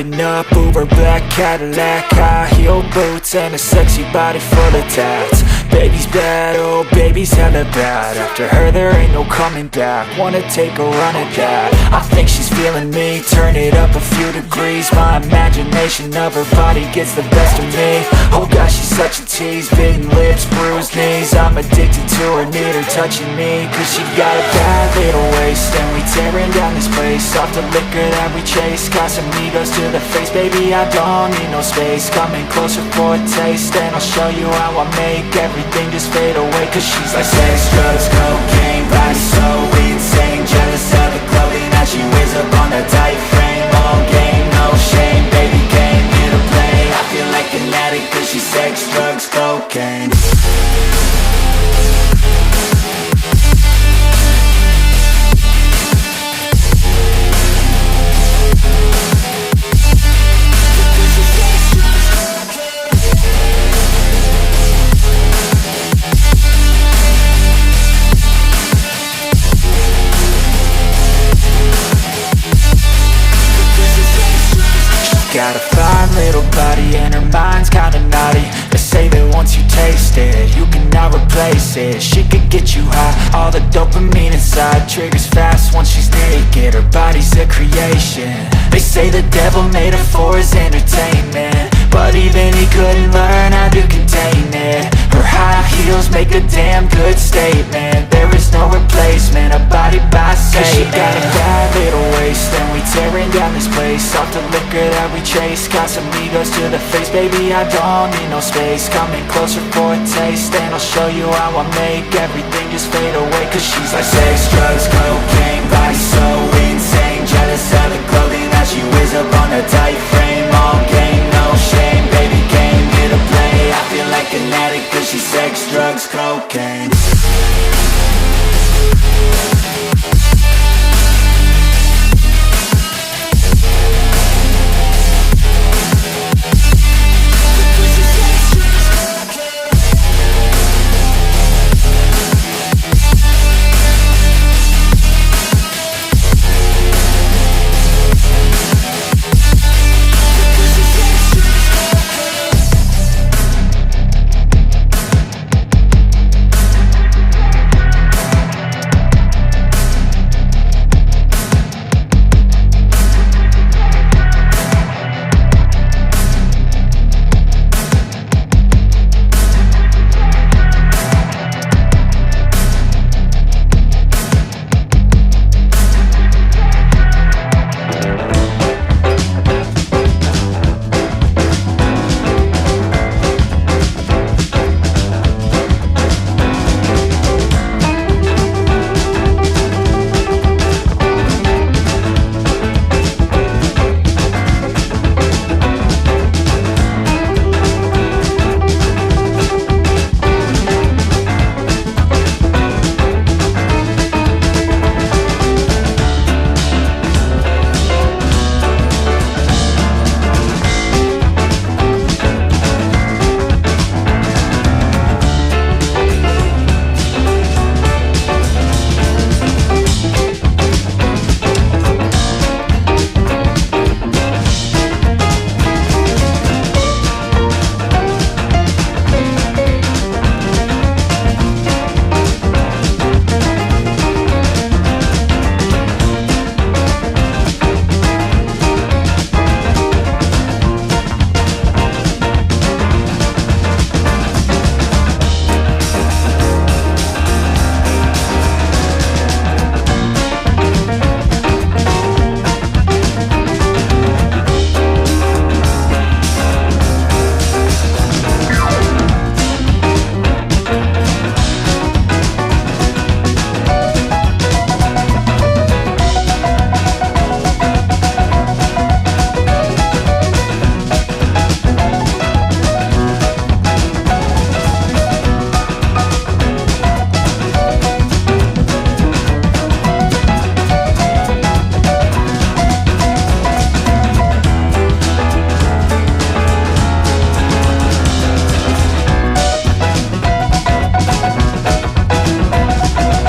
Driving up Uber black Cadillac, high heel boots and a sexy body full of tats. Baby's bad, oh baby's hella bad. After her there ain't no coming back. Wanna take a run at that. I think she's feeling me, turn it up a few degrees. My imagination of her body gets the best of me. Oh gosh, she's such a tease, bitten lips, bruised knees. I'm addicted to her, need her touching me. Cause she got a bad little waist, and we tearing down this place. Off the liquor that we chase, got some egos to the face. Baby, I don't need no space, coming closer for a taste. And I'll show you how I make everything just fade away. Cause she's like sex, drugs, cocaine, body so insane. Jealous of the clothing that she wears up on a tight frame. All game, no shame, baby came here to play. I feel like an addict cause she's sex, drugs, cocaine. Got a fine little body and her mind's kinda naughty. They say that once you taste it, you cannot replace it. She could get you high, all the dopamine inside triggers fast once she's naked. Her body's a creation. They say the devil made her for his entertainment, but even he couldn't learn how to contain it. Her high heels make a damn good statement. There is no replacement, a body by Satan. Cause she got a bad little waist, and we tearing down this place. Off the liquor that we chase, got some egos to the face. Baby, I don't need no space, coming closer for a taste. And I'll show you how I make everything just fade away. Cause she's like sex, drugs, cocaine, body so insane. Jealous of the clothing that she wears up on a tight frame.